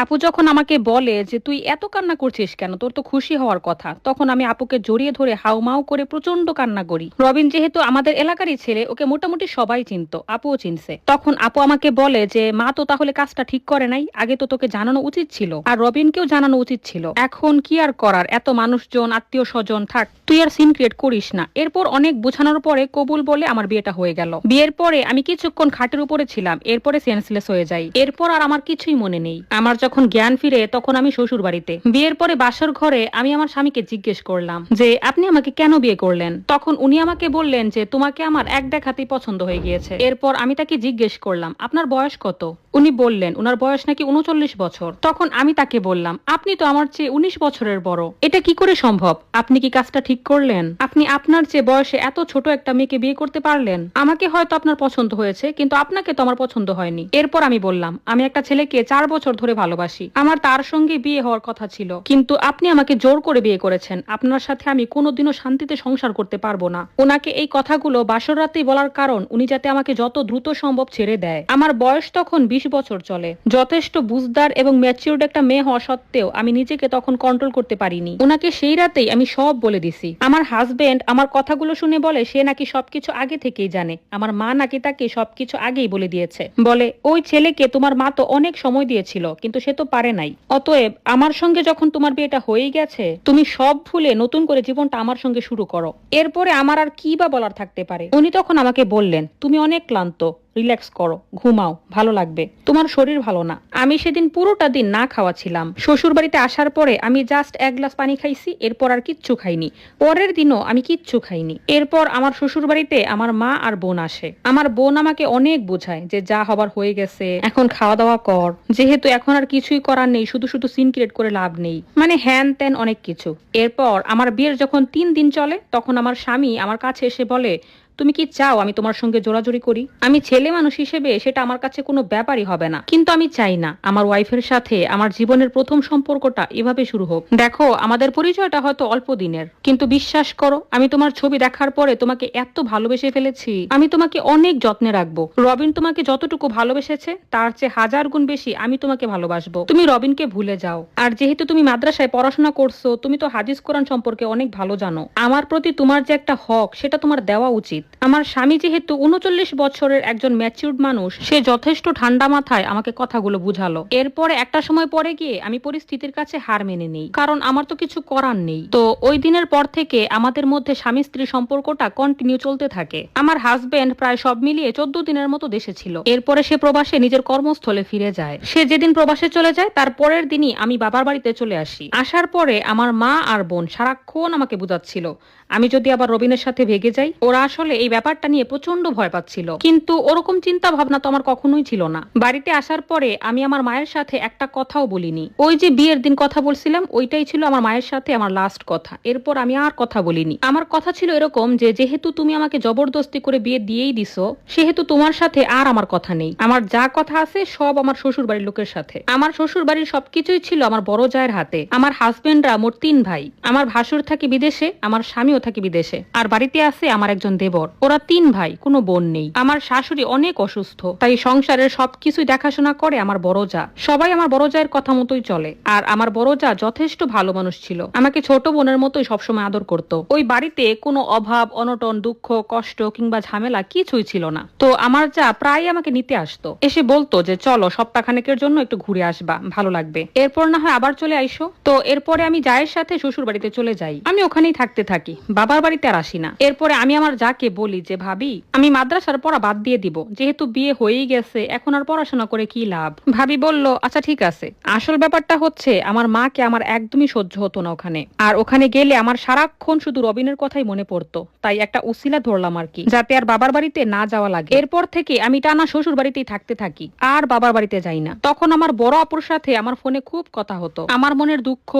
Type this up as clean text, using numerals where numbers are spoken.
আপু যখন আমাকে বলে যে তুই এত কান্না করছিস কেন, তোর তো খুশি হওয়ার কথা, তখন আমি আপুকে জড়িয়ে ধরে হাউমাউ করে প্রচন্ড কান্না করি। রবিন যেহেতু আমাদের এলাকারই ছেলে, ওকে মোটামুটি সবাই চিনতো, আপুও চিনছে। তখন আপু আমাকে বলে যে মা তো তাহলে কাজটা ঠিক করে নাই, আগে তো তোকে জানানো উচিত ছিল, আর রবিনকেও জানানো উচিত ছিল। এখন কি আর করার, এত মানুষজন আত্মীয় স্বজন থাক, তুই আর সিন ক্রিয়েট করিস না। এরপর অনেক বোঝানোর পরে কবুল বলে আমার বিয়েটা হয়ে গেল। বিয়ের পরে আমি কিছুক্ষণ খাটের উপরে ছিলাম, এরপরে সেন্সলেস হয়ে যাই। এরপর আর আমার কিছুই মনে নেই। আমার যখন জ্ঞান ফিরে তখন আমি শ্বশুর বাড়িতে। বিয়ের পরে বাসর ঘরে আমি আমার স্বামীকে জিজ্ঞেস করলাম যে আপনি আমাকে কেন বিয়ে করলেন। তখন উনি আমাকে বললেন যে তোমাকে আমার এক দেখাতেই পছন্দ হয়ে গিয়েছে। এরপর আমি তাকে জিজ্ঞেস করলাম আপনার বয়স কত। উনি বললেন উনার বয়স নাকি 39 বছর। তখন আমি তাকে বললাম আপনি তো আমার চেয়ে 19 বছরের বড়, এটা কি করে সম্ভব? আপনি কি কাজটা ঠিক করলেন? আপনি আপনার চেয়ে বয়সে এত ছোট একটা মেয়েকে বিয়ে করতে পারলেন? আমাকে হয়তো আপনার পছন্দ হয়েছে, কিন্তু আপনাকে তো আমার পছন্দ হয়নি। এরপর আমি বললাম আমি একটা ছেলেকে 4 বছর ধরে ভালোবাসি, আমার তার সঙ্গে বিয়ে হওয়ার কথা ছিল, কিন্তু আপনি আমাকে জোর করে বিয়ে করেছেন। আপনার সাথে আমি কোনোদিনও শান্তিতে সংসার করতে পারবো না। ওনাকে এই কথাগুলো বাসর রাতেই বলার কারণ উনি যাতে আমাকে যত দ্রুত সম্ভব ছেড়ে দেয়। আমার বয়স তখন 20 বছর চলে। যথেষ্ট বুঝদার এবং ম্যাচিউরড একটা মেয়ে হওয়া সত্ত্বেও আমি নিজেকে তখন কন্ট্রোল করতে পারিনি। ওনাকে সেই রাতেই আমি সব বলে দিছি। আমার হাজবেন্ড আমার কথাগুলো শুনে বলে সে নাকি সবকিছু আগে থেকেই জানে। আমার মা নাকি তাকে সবকিছু আগেই বলে দিয়েছে। বলে ওই ছেলেকে তোমার মা তো অনেক সময় দিয়েছিল, কিন্তু সে তো পারে নাই। অতএব আমার সঙ্গে যখন তোমার বিয়েটা হয়েই গেছে, তুমি সব ভুলে নতুন করে জীবনটা আমার সঙ্গে শুরু করো। এরপরে আমার আর কি বা বলার থাকতে পারে। উনি তখন আমাকে বললেন তুমি অনেক ক্লান্ত, রিল্যাক্স করো, ঘুমাও, ভালো লাগবে, তোমার শরীর ভালো না। আমি সেদিন পুরোটা দিন না খাওয়া ছিলাম। শ্বশুর বাড়িতে আসার পরে আমি জাস্ট 1 গ্লাস পানি খাইছি, এরপর আর কিচ্ছু খাইনি। পরের দিনও আমি কিচ্ছু খাইনি। এরপর আমার শ্বশুর বাড়িতে আমার মা আর বোন আসে। আমার বোন আমাকে অনেক বোঝায় যে যা হবার হয়ে গেছে, এখন খাওয়া দাওয়া কর, যেহেতু এখন আর কিছুই করার নেই, শুধু শুধু সিন ক্রিয়েট করে লাভ নেই, মানে হ্যান ত্যান অনেক কিছু। এরপর আমার বিয়ের যখন 3 দিন চলে, তখন আমার স্বামী আমার কাছে এসে বলে তুমি কি চাও আমি তোমার সঙ্গে জোরাজুরি করি? আমি ছেলে মানুষ হিসেবে সেটা আমার কাছে কোনো ব্যাপারই হবে না, কিন্তু আমি চাই না আমার ওয়াইফের সাথে আমার জীবনের প্রথম সম্পর্কটা এভাবে শুরু হোক। দেখো আমাদের পরিচয়টা হয়তো অল্প দিনের, কিন্তু বিশ্বাস করো আমি তোমার ছবি দেখার পরে তোমাকে এত ভালোবেসে ফেলেছি, আমি তোমাকে অনেক যত্নে রাখবো। রবিন তোমাকে যতটুকু ভালোবেসেছে তার চেয়ে 1000 গুণ বেশি আমি তোমাকে ভালোবাসবো। তুমি রবিনকে ভুলে যাও। আর যেহেতু তুমি মাদ্রাসায় পড়াশোনা করছো, তুমি তো হাদিস কোরআন সম্পর্কে অনেক ভালো জানো। আমার প্রতি তোমার যে একটা হক, সেটা তোমার দেওয়া উচিত। আমার স্বামী যেহেতু 39 বছরের একজন ম্যাচিউরড মানুষ, সে যথেষ্ট ঠান্ডা মাথায় আমাকে কথাগুলো বুঝালো। এরপরে একটা সময় পরে গিয়ে আমি পরিস্থিতির কাছে হার মেনে নেই, কারণ আমার তো কিছু করার নেই। তো ওই দিনের পর থেকে আমাদের মধ্যে স্বামী স্ত্রী সম্পর্কটা কন্টিনিউ চলতে থাকে। আমার হাজবেন্ড প্রায় সব মিলিয়ে 14 দিনের মতো দেশে ছিল। এরপরে সে প্রবাসে নিজের কর্মস্থলে ফিরে যায়। সে যেদিন প্রবাসে চলে যায় তার পরের দিনই আমি বাবার বাড়িতে চলে আসি। আসার পরে আমার মা আর বোন সারাক্ষণ আমাকে বুঝাচ্ছিল আমি যদি আবার রবিনের সাথে ভেগে যাই। ওরা আসলে এই ব্যাপারটা নিয়ে প্রচন্ড ভয় পাচ্ছিল, কিন্তু ওরকম চিন্তা ভাবনা তো আমার কখনোই ছিল না। বাড়িতে আসার পরে আমি আমার মায়ের সাথে একটা কথাও বলিনি। ওই যে বিয়ের দিন কথা বলছিলাম, ওইটাই ছিল আমার মায়ের সাথে আমার লাস্ট কথা। এরপর আমি আর কথা বলিনি। আমার কথা ছিল এরকম যে যেহেতু তুমি আমাকে জবরদস্তি করে বিয়ে দিয়েই দিছো, সেহেতু তোমার সাথে আর আমার কথা নেই। আমার যা কথা আছে সব আমার শ্বশুর বাড়ির লোকের সাথে। আমার শ্বশুর বাড়ির সবকিছুই ছিল আমার বড় জায়ের হাতে। আমার হাজবেন্ডরা মোট 3 ভাই। আমার ভাসুর থাকে বিদেশে, আমার স্বামীও থাকে বিদেশে, আর বাড়িতে আছে আমার একজন দেবর। ওরা 3 ভাই, কোনো বোন নেই। আমার শাশুড়ি অনেক অসুস্থ, তাই সংসারের সবকিছুই দেখাশোনা করে আমার বড় জা। সবাই আমার বড় জায়ের কথা মতোই চলে। আর আমার বড় জা যথেষ্ট ভালো মানুষ ছিল, আমাকে ছোট বোনের মতোই সবসময় আদর করত। ওই বাড়িতে কোনো অভাব অনটন দুঃখ কষ্ট কিংবা ঝামেলা কিছুই ছিল না। তো আমার যা প্রায় আমাকে নিতে আসতো, এসে বলতো যে চলো সপ্তাহখানেকের জন্য একটু ঘুরে আসবা, ভালো লাগবে, এরপর না হয় আবার চলে আইসো। তো এরপরে আমি জায়ের সাথে শ্বশুর বাড়িতে চলে যাই। আমি ওখানেই থাকতে থাকি, বাবার বাড়িতে আর আসি না। এরপরে আমি আমার যাকে বলি যে ভাবি আমি মাদ্রাসার পড়া বাদ দিয়ে দিব, যেহেতু বিয়ে হয়েই গেছে, এখন আর পড়াশোনা করে কি লাভ। ভাবি বলল আচ্ছা ঠিক আছে। আসল ব্যাপারটা হচ্ছে আমার মাকে আমার একদমই সহ্য হতো না ওখানে, আর ওখানে গেলে আমার সারাক্ষণ শুধু রবিনের কথাই মনে পড়তো। তাই একটা উসিলা ধরলাম আর কি, যাতে আর বাবার বাড়িতে না যাওয়া লাগে। এরপর থেকে আমি টানা শ্বশুর বাড়িতেই থাকতে থাকি, আর বাবার বাড়িতে যাই না। তখন আমার বড় আপুর সাথে আমার ফোনে খুব কথা হতো। আমার মনের দুঃখ